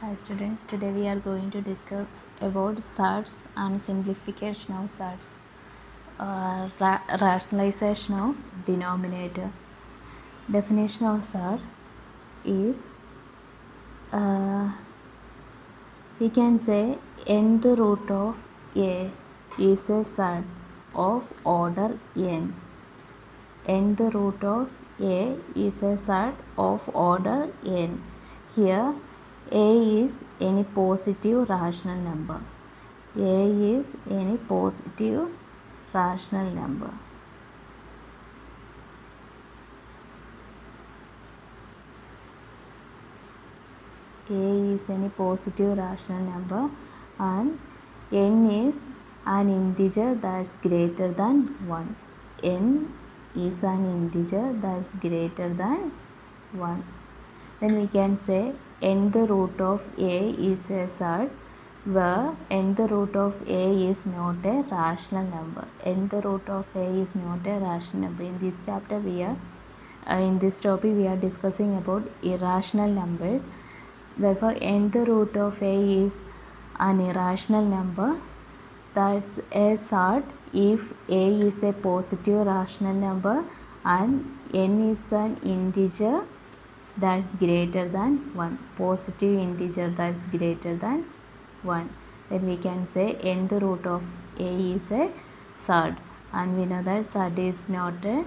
Hi students, today we are going to discuss about surds and simplification of surds, rationalization of denominator. Definition of surd is, we can say nth root of a is a surd of order n. Nth root of a is a surd of order n. Here a is any positive rational number. A is any positive rational number. A is any positive rational number and n is an integer that's greater than 1. N is an integer that's greater than 1. Then we can say nth root of a is a surd where nth root of a is not a rational number. Nth root of a is not a rational number. In this chapter in this topic we are discussing about irrational numbers. Therefore nth root of a is an irrational number. That's a surd if a is a positive rational number and n is an integer that's greater than 1. Positive integer that's greater than 1. Then we can say nth root of a is a surd, and we know that surd is not a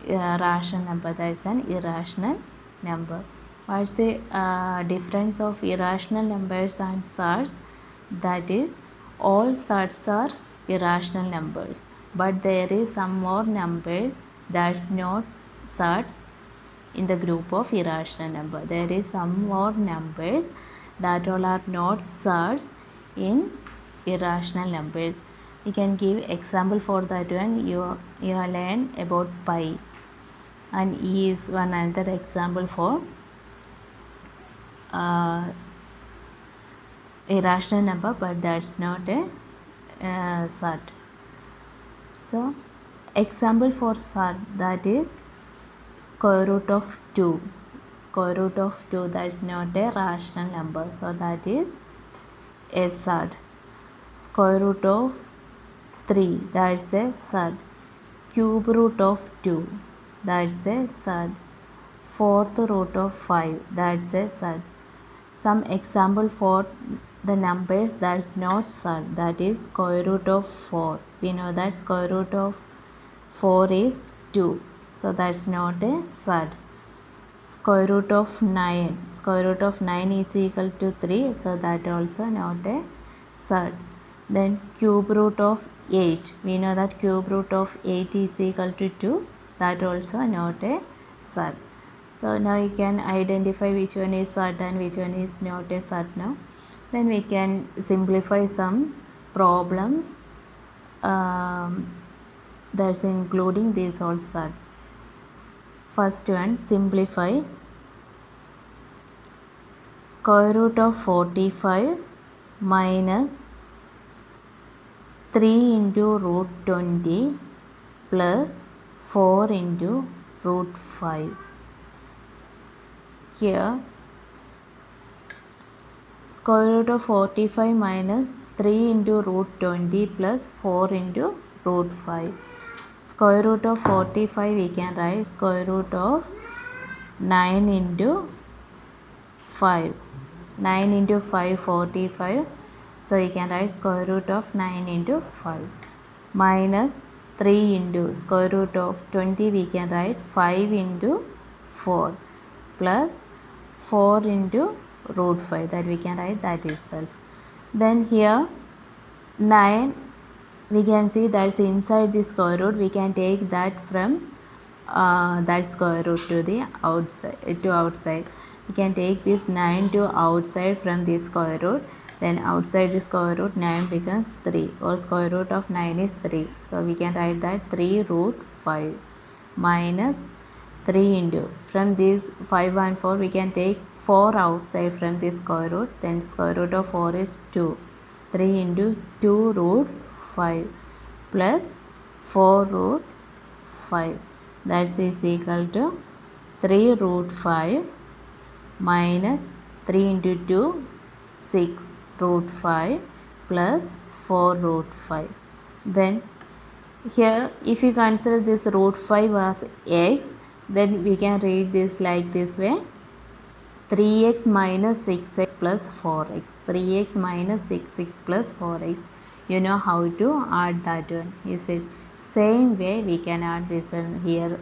rational number, that's an irrational number. What's the difference of irrational numbers and surds? That is, all surds are irrational numbers, but there is some more numbers that's not surds in the group of irrational number. There is some more numbers that all are not surds in irrational numbers. We can give example for that one. You learn about pi, and e is one another example for irrational number, but that's not a surd. So example for surd, that is square root of 2. Square root of 2, that's not a rational number, so that is a surd. Square root of 3, that's a surd. Cube root of 2, that's a surd. Fourth root of 5, that's a surd. Some example for the numbers that's not surd, that is square root of 4. We know that square root of 4 is 2. So that's not a surd. Square root of 9. Square root of 9 is equal to 3. So that also not a surd. Then cube root of 8. We know that cube root of 8 is equal to 2. That also not a surd. So now you can identify which one is surd and which one is not a surd now. Then we can simplify some problems that's including these all surd. First one, simplify. Square root of 45 minus 3 into root 20 plus 4 into root 5. Here, square root of 45 minus 3 into root 20 plus 4 into root 5. Square root of 45 we can write square root of 9 into 5. 9 into 5, 45. So we can write square root of 9 into 5. Minus 3 into square root of 20 we can write 5 into 4. Plus 4 into root 5, that we can write that itself. Then here 9, we can see that's inside the square root. We can take that from that square root to the outside. We can take this 9 to outside from the square root. Then outside the square root 9 becomes 3, or square root of 9 is 3. So we can write that 3 root 5 minus 3 into, from this 5 and 4 we can take 4 outside from the square root. Then square root of 4 is 2. 3 into 2 root 5 plus 4 root 5, that is equal to 3 root 5 minus 3 into 2, 6 root 5 plus 4 root 5. Then here if you consider this root 5 as x, then we can read this like this way: 3x minus 6x plus 4x. 3x minus 6x plus 4x. You know how to add that one, is it? Same way we can add this one here,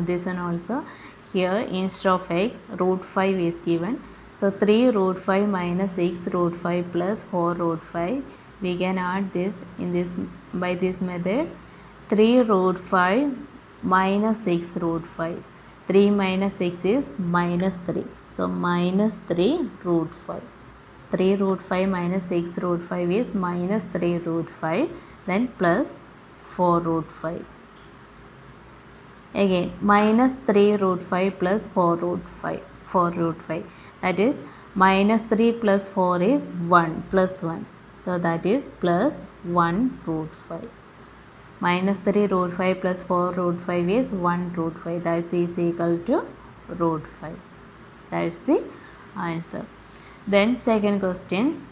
this one also. Here instead of x, root 5 is given. So 3 root 5 minus 6 root 5 plus 4 root 5. We can add this in this by this method. 3 root 5 minus 6 root 5. 3 minus 6 is minus 3. So minus 3 root 5. 3 root 5 minus 6 root 5 is minus 3 root 5. Then plus 4 root 5. Again minus 3 root 5 plus 4 root 5. 4 root 5. That is minus 3 plus 4 is 1 plus 1. So that is plus 1 root 5. Minus 3 root 5 plus 4 root 5 is 1 root 5. That is equal to root 5. That is the answer. Then second question.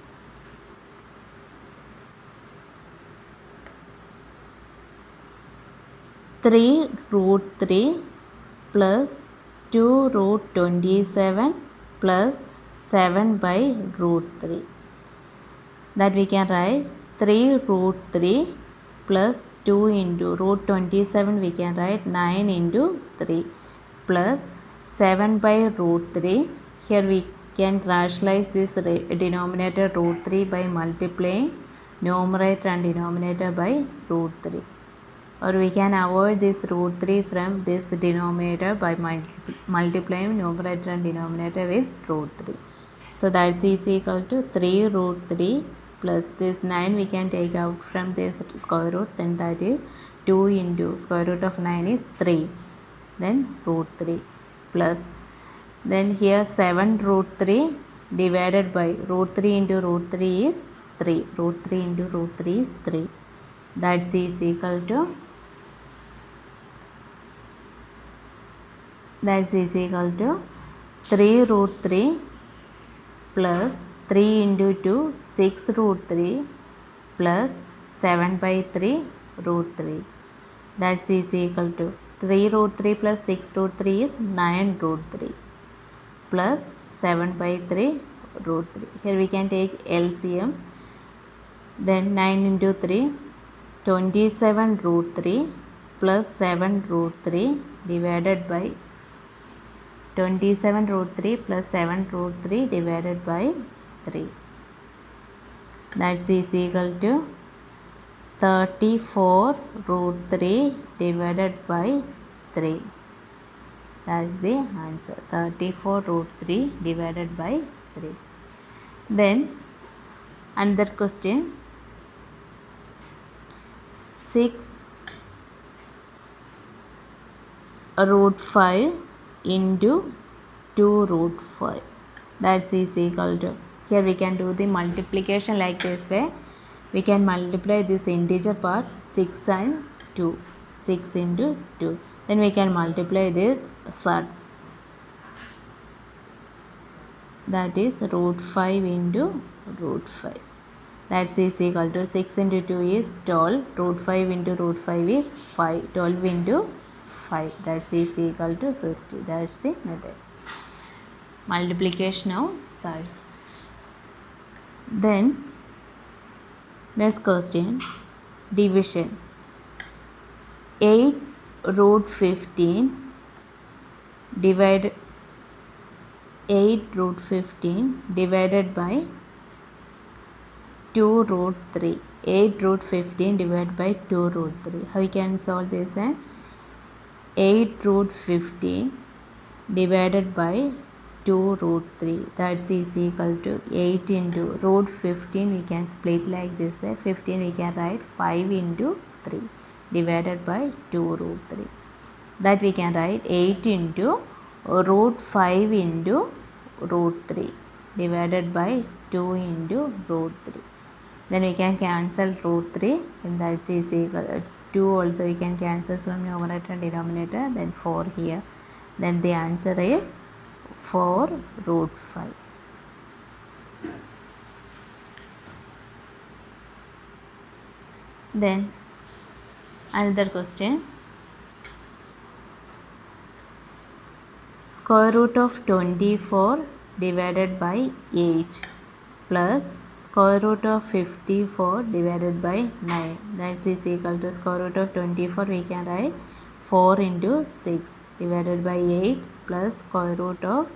Three root 3 plus 2 root 27 plus 7 by root 3. That we can write 3 root 3 plus 2 into root 27, we can write 9 into 3 plus 7 by root 3. Here we can rationalize this denominator root 3 by multiplying numerator and denominator by root 3. Or we can avoid this root 3 from this denominator by multiplying numerator and denominator with root 3. So that is equal to 3 root 3 plus this 9 we can take out from this square root, then that is 2 into square root of 9 is 3, then root 3 plus, then here 7 root 3 divided by root 3 into root 3 is 3, root 3 into root 3 is 3. That is equal to 3 root 3 plus 3 into 2, 6 root 3 plus 7 by 3 root 3. That is equal to 3 root 3 plus 6 root 3 is 9 root 3 plus 7 by 3 root 3. Here we can take LCM. Then 9 into 3, 27 root 3 plus 7 root 3 divided by 27 root 3 plus 7 root 3 divided by 3. That is equal to 34 root 3 divided by 3. That is the answer. 34 root 3 divided by 3. Then another question. 6 root 5 into 2 root 5. That is equal to, here we can do the multiplication like this way. We can multiply this integer part 6 and 2. 6 into 2. Then we can multiply this surds. That is root 5 into root 5. That is equal to 6 into 2 is 12. Root 5 into root 5 is 5. 12 into 5. That is equal to 60. That is the method. Multiplication of surds. Then next question, division. 8 root 15 divided 8 root 15 divided by 2 root 3. 8 root 15 divided by 2 root 3. How we can solve this? 8 root 15 divided by 2 root 3. That is equal to 8 into root 15. We can split like this. 15 we can write 5 into 3 divided by 2 root 3. That we can write 8 into root 5 into root 3 divided by 2 into root 3. Then we can cancel root 3, and that is equal to 2 also we can cancel from numerator and denominator, then 4 here. Then the answer is 4 root 5. Then another question. Square root of 24 divided by 8 plus square root of 54 divided by 9, that is equal to square root of 24. We can write 4 into 6 divided by 8 plus square root of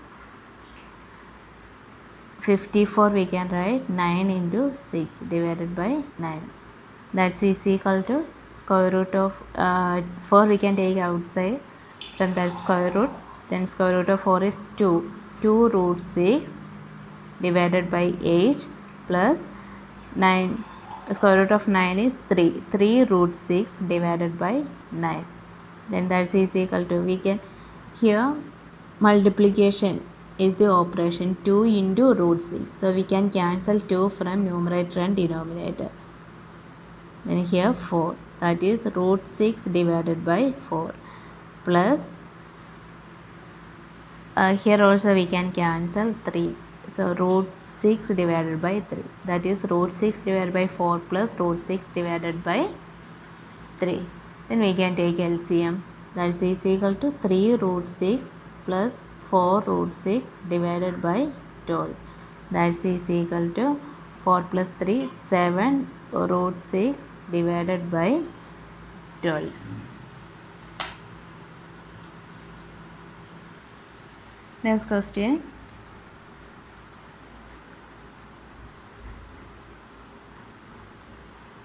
54. We can write 9 into 6 divided by 9, that is equal to square root of 4 we can take outside from that square root. Then square root of 4 is 2. 2 root 6 divided by 8 plus 9. Square root of 9 is 3. 3 root 6 divided by 9. Then that is equal to, we can, here multiplication is the operation 2 into root 6. So we can cancel 2 from numerator and denominator. Then here 4, that is root 6 divided by 4 plus here also we can cancel 3. So root 6 divided by 3, that is root 6 divided by 4 plus root 6 divided by 3. Then we can take LCM, that is equal to 3 root 6 plus 4 root 6 divided by 12, that is equal to 4 plus 3 7 root 6 divided by 12. Next question.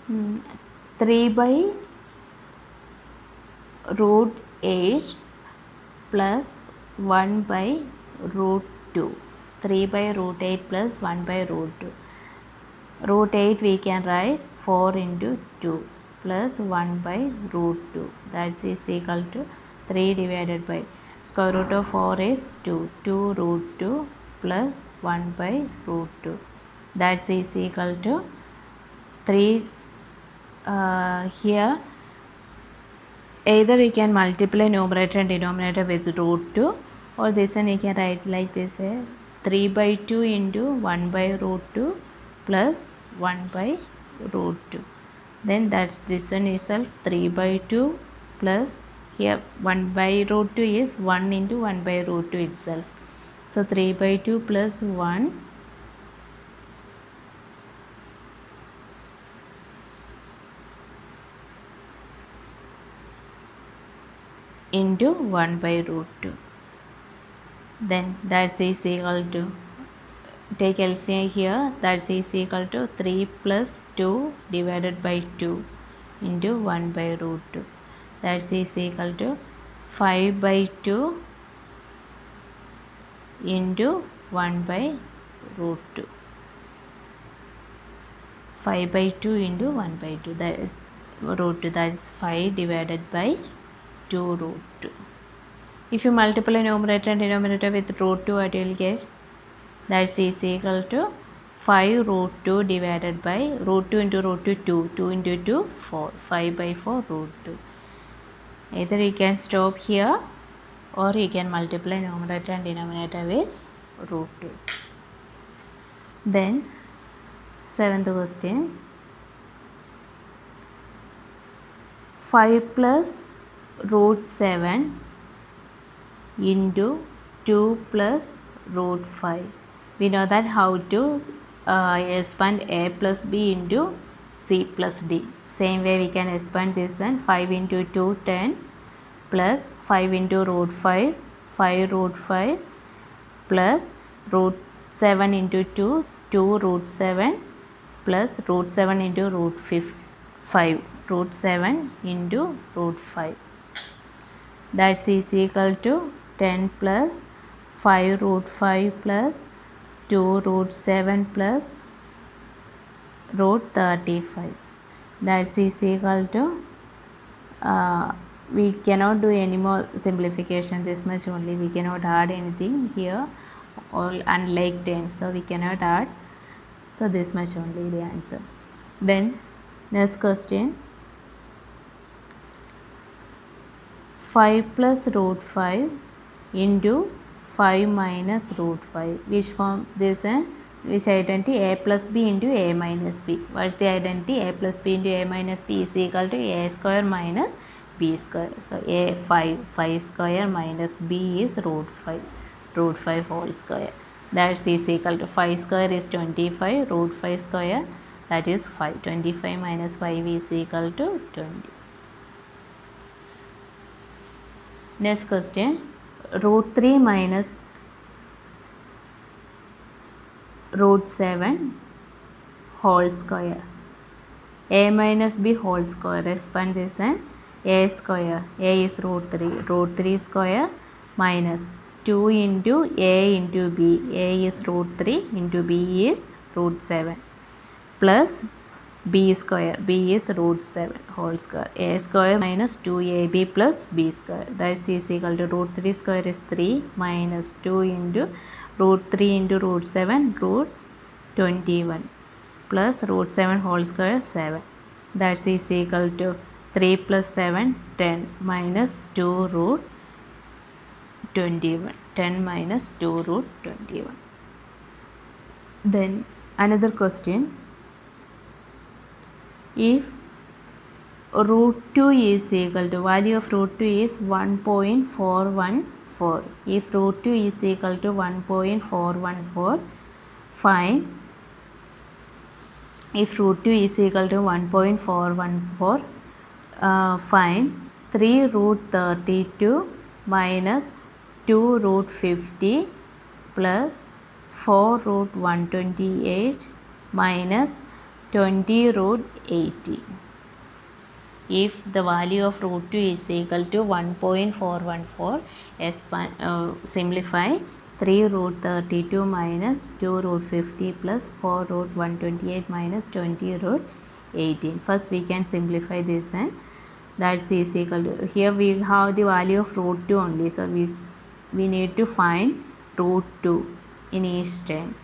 Hmm. 3 by root 8 plus 1 by root 2. 3 by root 8 plus 1 by root 2. Root 8 we can write 4 into 2 plus 1 by root 2, that is equal to 3 divided by square root of 4 is 2. 2 root 2 plus 1 by root 2, that is equal to 3. Here either we can multiply numerator and denominator with root 2, or this one we can write like this, 3 by 2 into 1 by root 2 plus 1 by root 2. Then that's this one itself 3 by 2 plus here 1 by root 2 is 1 into 1 by root 2 itself. So 3 by 2 plus 1 into 1 by root 2. Then that is equal to, take LCM here, that is equal to 3 plus 2 divided by 2 into 1 by root 2, that is equal to 5 by 2 into 1 by root 2. 5 by 2 into 1 by 2, that root 2, that is 5 divided by 2 root 2. If you multiply numerator and denominator with root 2, what you will get? That is equal to 5 root 2 divided by root 2 into root 2, 2. 2 into 2, 4. 5 by 4 root 2. Either you can stop here or you can multiply numerator and denominator with root 2. Then 7th question. 5 plus root 7 into 2 plus root 5. We know that how to expand a plus b into c plus d. Same way we can expand this one. 5 into 2, 10 plus 5 into root 5, 5 root 5 plus root 7 into 2, 2 root 7 plus root 7 into root 5, root 7 into root 5. That is equal to 10 plus 5 root 5 plus 2 root 7 plus root 35. That is equal to, we cannot do any more simplification, this much only. We cannot add anything here, all unlike 10, so we cannot add. So this much only the answer. Then next question. 5 plus root 5 into 5 minus root 5. Which form this? which identity? A plus b into a minus b. What is the identity? A plus b into a minus b is equal to a square minus b square. So a 5 square minus b is root 5 whole square. That is equal to 5 square is 25, root 5 square, that is 5. 25 minus 5 is equal to 20. Next question, root 3 minus root 7 whole square. A minus b whole square. Expand this and a square. A is root 3. Root 3 square minus 2 into a into b. A is root 3 into b is root 7 plus b square. B is root 7 whole square. A square minus 2ab plus b square. That is equal to root 3 square is 3 minus 2 into root 3 into root 7 root 21 plus root 7 whole square 7. That is equal to 3 plus 7 10 minus 2 root 21. 10 minus 2 root 21. Then another question. If root 2 is equal to, value of root 2 is 1.414. If root 2 is equal to 1.414, find, if root 2 is equal to 1.414, find 3 root 32 minus 2 root 50 plus 4 root 128 minus 20 root 80. If the value of root 2 is equal to 1.414, simplify 3 root 32 minus 2 root 50 plus 4 root 128 minus 20 root 18. First we can simplify this and that's is equal to, here we have the value of root 2 only. So we need to find root 2 in each term.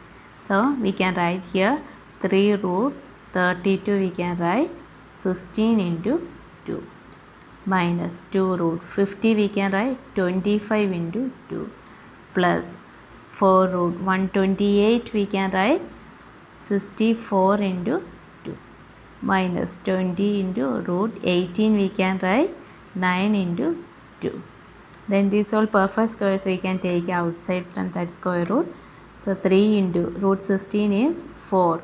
So we can write here 3 root 32, we can write 16 into 2 minus 2 root 50, we can write 25 into 2 plus 4 root 128, we can write 64 into 2 minus 20 into root 18, we can write 9 into 2. Then these all perfect squares we can take outside from that square root. So 3 into root 16 is 4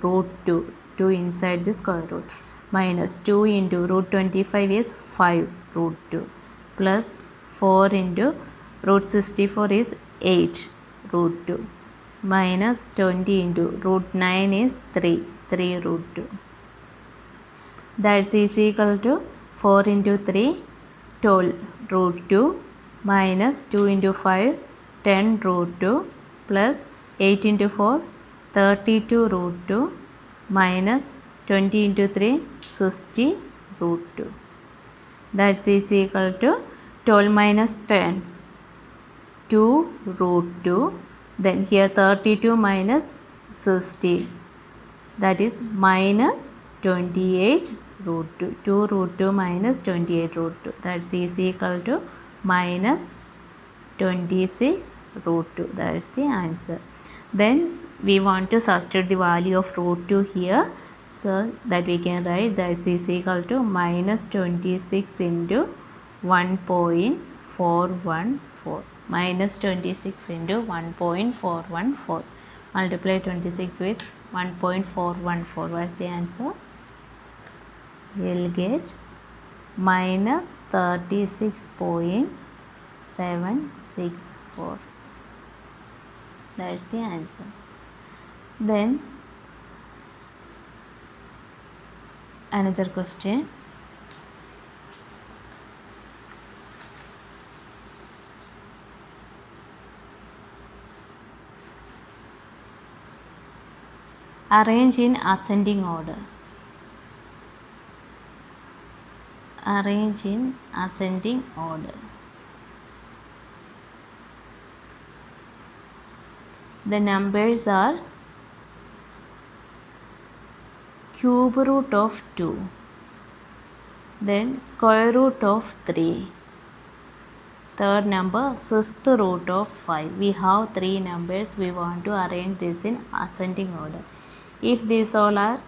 root 2 inside the square root minus 2 into root 25 is 5 root 2 plus 4 into root 64 is 8 root 2 minus 20 into root 9 is 3 root 2. That is equal to 4 into 3 12 root 2 minus 2 into 5 10 root 2 plus 8 into 4 32 root 2 minus 20 into 3 60 root 2. That is equal to 12 minus 10 2 root 2, then here 32 minus 60, that is minus 28 root 2. 2 root 2 minus 28 root 2, that is equal to minus 26 root 2. That is the answer. Then we want to substitute the value of root 2 here, so that we can write that is equal to minus 26 into 1.414. Minus 26 into 1.414. Multiply 26 with 1.414. What is the answer? You will get minus 36.764. That is the answer. Then another question. Arrange in ascending order. Arrange in ascending order. The numbers are cube root of 2, then square root of 3, third number, sixth root of 5. We have three numbers. We want to arrange this in ascending order. If these all are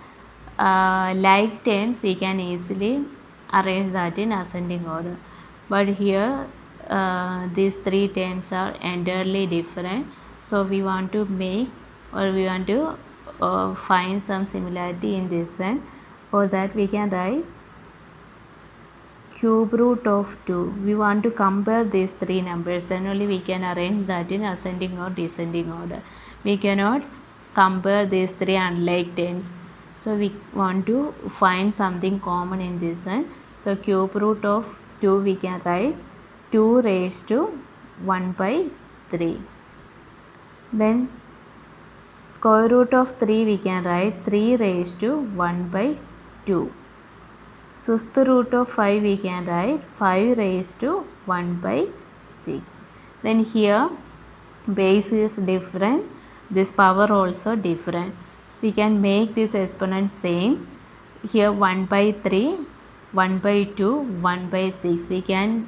like terms, we can easily arrange that in ascending order. But here these three terms are entirely different. So we want to make, or we want to find some similarity in this one. For that we can write cube root of 2. We want to compare these three numbers, then only we can arrange that in ascending or descending order. We cannot compare these three unlike terms. So we want to find something common in this one. So cube root of 2 we can write 2 raised to 1 by 3. Then square root of 3 we can write 3 raised to 1 by 2. Sixth root of 5 we can write 5 raised to 1 by 6. Then here base is different, this power also different. We can make this exponent same. Here 1 by 3, 1 by 2, 1 by 6. We can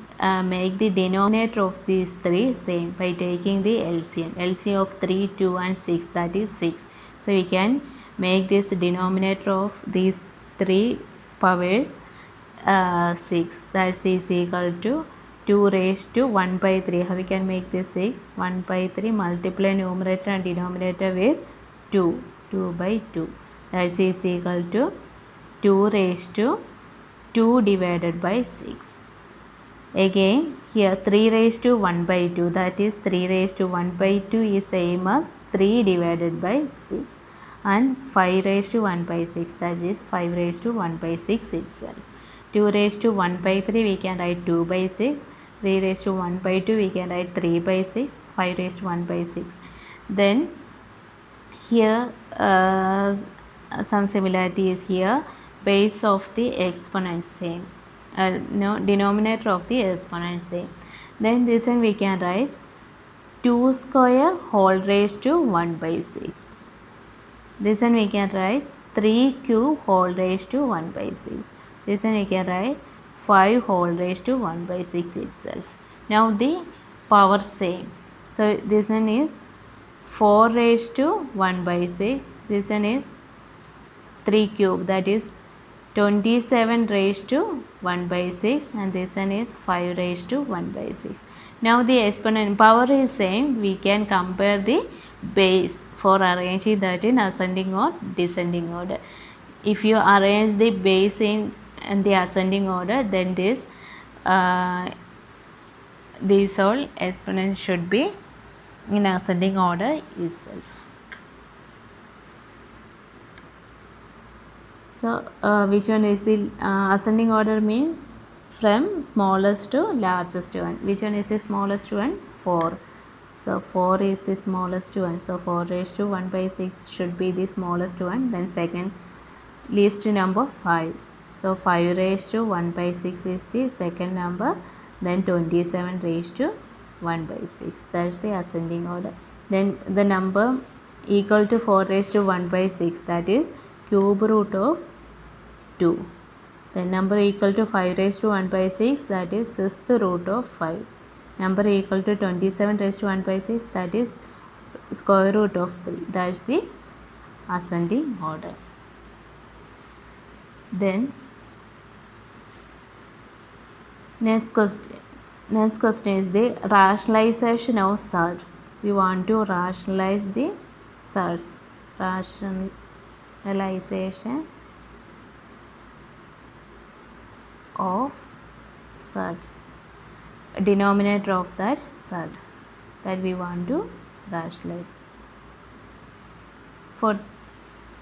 make the denominator of these three same by taking the LCM. LCM of 3, 2 and 6, that is 6. So we can make this denominator of these three powers 6. That is equal to 2 raised to 1 by 3. How we can make this 6? 1 by 3 multiply numerator and denominator with 2. 2 by 2. That is equal to 2 raised to 2 divided by 6. Again here 3 raised to 1 by 2. That is 3 raised to 1 by 2 is same as 3 divided by 6. And 5 raised to 1 by 6. That is 5 raised to 1 by 6 itself. 2 raised to 1 by 3 we can write 2 by 6. 3 raised to 1 by 2 we can write 3 by 6. 5 raised to 1 by 6. Then here some similarity is here. Base of the exponent same. Denominator of the exponent same. Then this one we can write 2 square whole raised to 1 by 6. This one we can write 3 cube whole raised to 1 by 6. This one we can write 5 whole raised to 1 by 6 itself. Now the power same. So this one is 4 raised to 1 by 6. This one is 3 cube, that is 27 raised to 1 by 6, and this one is 5 raised to 1 by 6. Now the exponent power is same. We can compare the base for arranging that in ascending or descending order. If you arrange the base in the ascending order, then these all exponents should be in ascending order itself. So which one is the ascending order? Means from smallest to largest one. Which one is the smallest one? 4. So 4 is the smallest one. So 4 raised to 1 by 6 should be the smallest one. Then second least number 5. So 5 raised to 1 by 6 is the second number. Then 27 raised to 1 by 6. That's the ascending order. Then the number equal to 4 raised to 1 by 6, that is cube root of 2. The number equal to 5 raised to 1 by 6, that is sixth root of 5. Number equal to 27 raised to 1 by 6, that is square root of 3. That's the ascending order. Then next question is the rationalization of surd. We want to rationalize the surds. Rationalization of surds. Denominator of that surd that we want to rationalize. For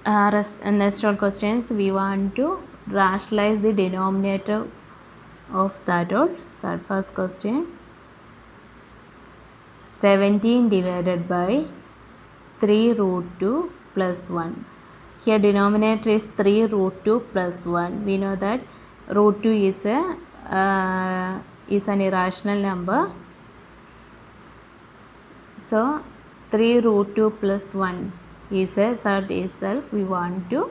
next all questions, we want to rationalize the denominator of that all surd. First question, 17 divided by 3 root 2 plus 1. Here denominator is 3 root 2 plus 1. We know that root 2 is an irrational number. So 3 root 2 plus 1 is a surd itself. We want to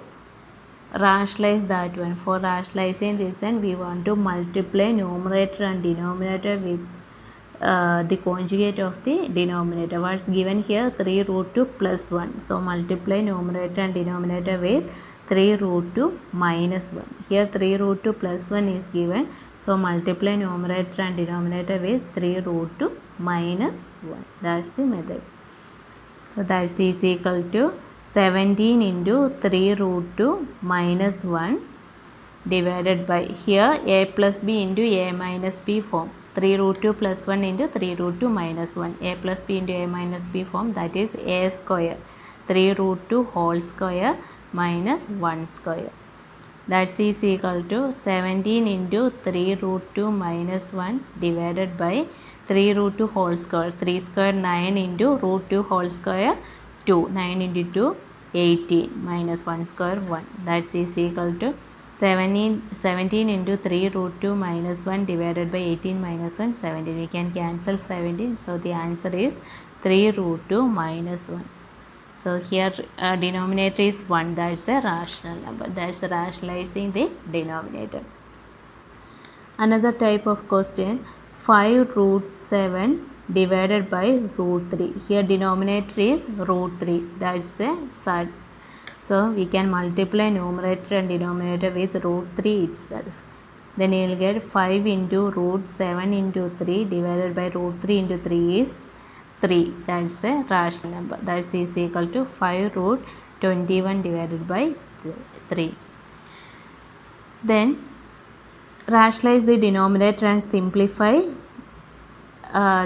rationalize that one. For rationalizing this one, we want to multiply numerator and denominator with the conjugate of the denominator. What's given here? 3 root 2 plus 1. So multiply numerator and denominator with 3 root 2 minus 1. Here 3 root 2 plus 1 is given. So multiply numerator and denominator with 3 root 2 minus 1. That's the method. So that's is equal to 17 into 3 root 2 minus 1 divided by, here a plus b into a minus b form. 3 root 2 plus 1 into 3 root 2 minus 1. A plus b into a minus b form, that is a square. 3 root 2 whole square minus 1 square. That is equal to 17 into 3 root 2 minus 1 divided by 3 root 2 whole square. 3 square 9 into root 2 whole square 2. 9 into 2 18 minus 1 square 1. That is equal to 17 into 3 root 2 minus 1 divided by 18 minus 1, 17. We can cancel 17. So the answer is 3 root 2 minus 1. So here denominator is 1. That's a rational number. That's rationalizing the denominator. Another type of question, 5 root 7 divided by root 3. Here denominator is root 3. That's a side. So we can multiply numerator and denominator with root 3 itself. Then you will get 5 into root 7 into 3 divided by root 3 into 3 is 3. That's a rational number. That is equal to 5 root 21 divided by 3. Then rationalize the denominator and simplify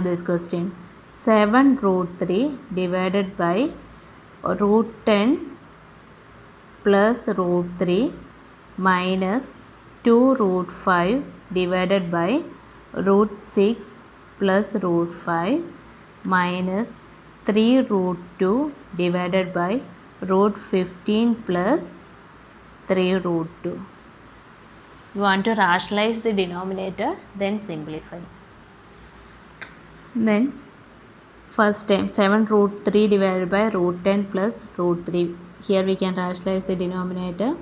this question. 7 root 3 divided by root 10 plus root 3 minus 2 root 5 divided by root 6 plus root 5 minus 3 root 2 divided by root 15 plus 3 root 2. You want to rationalize the denominator, then simplify. Then first time 7 root 3 divided by root 10 plus root 3. Here we can rationalize the denominator.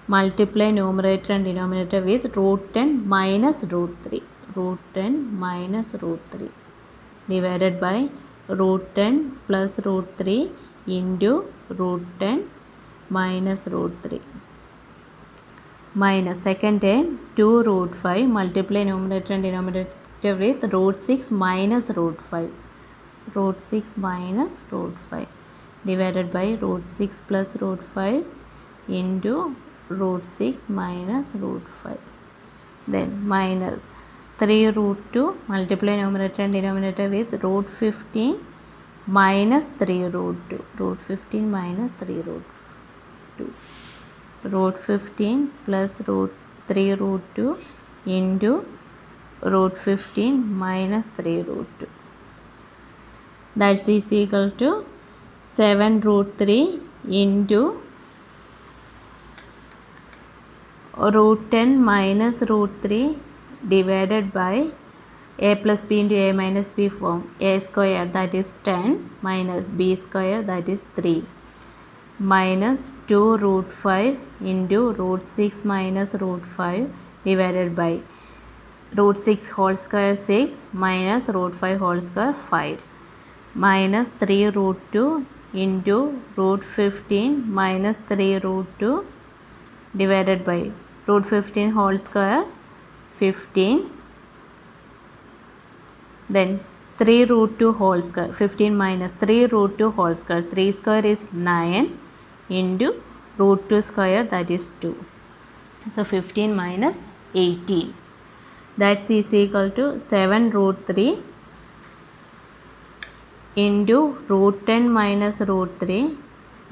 Multiply numerator and denominator with root 10 minus root 3. Root 10 minus root 3 divided by root 10 plus root 3 into root 10 minus root 3. Minus second term 2 root 5. Multiply numerator and denominator with root 6 minus root 5. Root 6 minus root 5 divided by root 6 plus root 5 into root 6 minus root 5. Then minus 3 root 2. Multiply numerator and denominator with root 15 minus 3 root 2. Root 15 minus 3 root 2. Root 15 plus root 3 root 2 into root 15 minus 3 root 2. That is equal to 7 root 3 into root 10 minus root 3 divided by a plus b into a minus b form. A square, that is 10, minus b square, that is 3, minus 2 root 5 into root 6 minus root 5 divided by root 6 whole square 6 minus root 5 whole square 5, minus 3 root 2 into root 15 minus 3 root 2 divided by root 15 whole square 15, then 3 root 2 whole square, 15 minus 3 root 2 whole square, 3 square is 9 into root 2 square, that is 2. So 15 minus 18. That is equal to 7 root 3 into root 10 minus root 3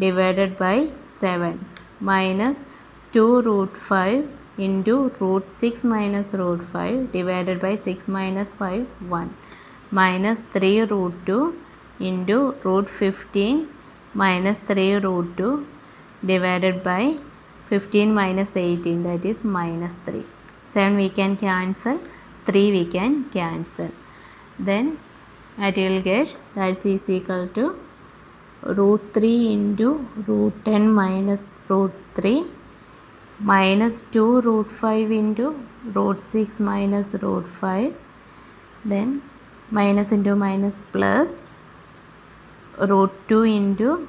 divided by 7 minus 2 root 5 into root 6 minus root 5 divided by 6 minus 5, 1, minus 3 root 2 into root 15 minus 3 root 2 divided by 15 minus 18, that is minus 3. 7 we can cancel, 3 we can cancel. Then it will get, that is equal to root 3 into root 10 minus root 3 minus 2 root 5 into root 6 minus root 5, then minus into minus plus root 2 into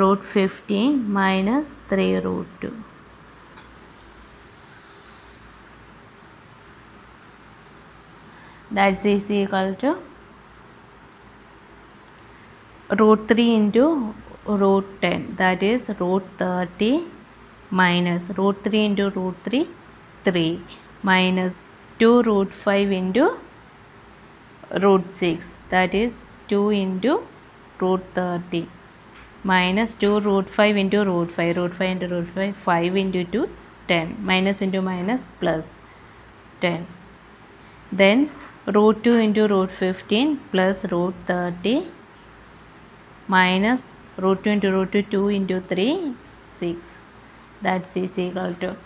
root 15 minus 3 root 2. That is equal to root 3 into root 10, that is root 30 minus root 3 into root 3, 3 minus 2 root 5 into root 6, that is 2 into root 30 minus 2 root 5 into root 5, root 5 into root 5, 5 into 2, 10, minus into minus plus 10. Then root 2 into root 15 plus root 30 minus root 2 into root 2, 2 into 3, 6. That's is equal to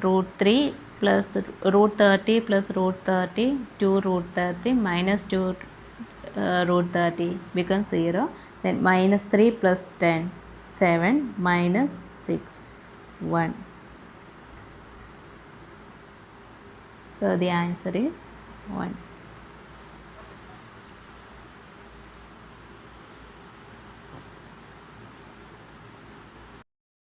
root 3 plus root 30 plus root 30, 2 root 30 minus 2 root 30 becomes 0. Then minus 3 plus 10, 7 minus 6, 1. So the answer is 1.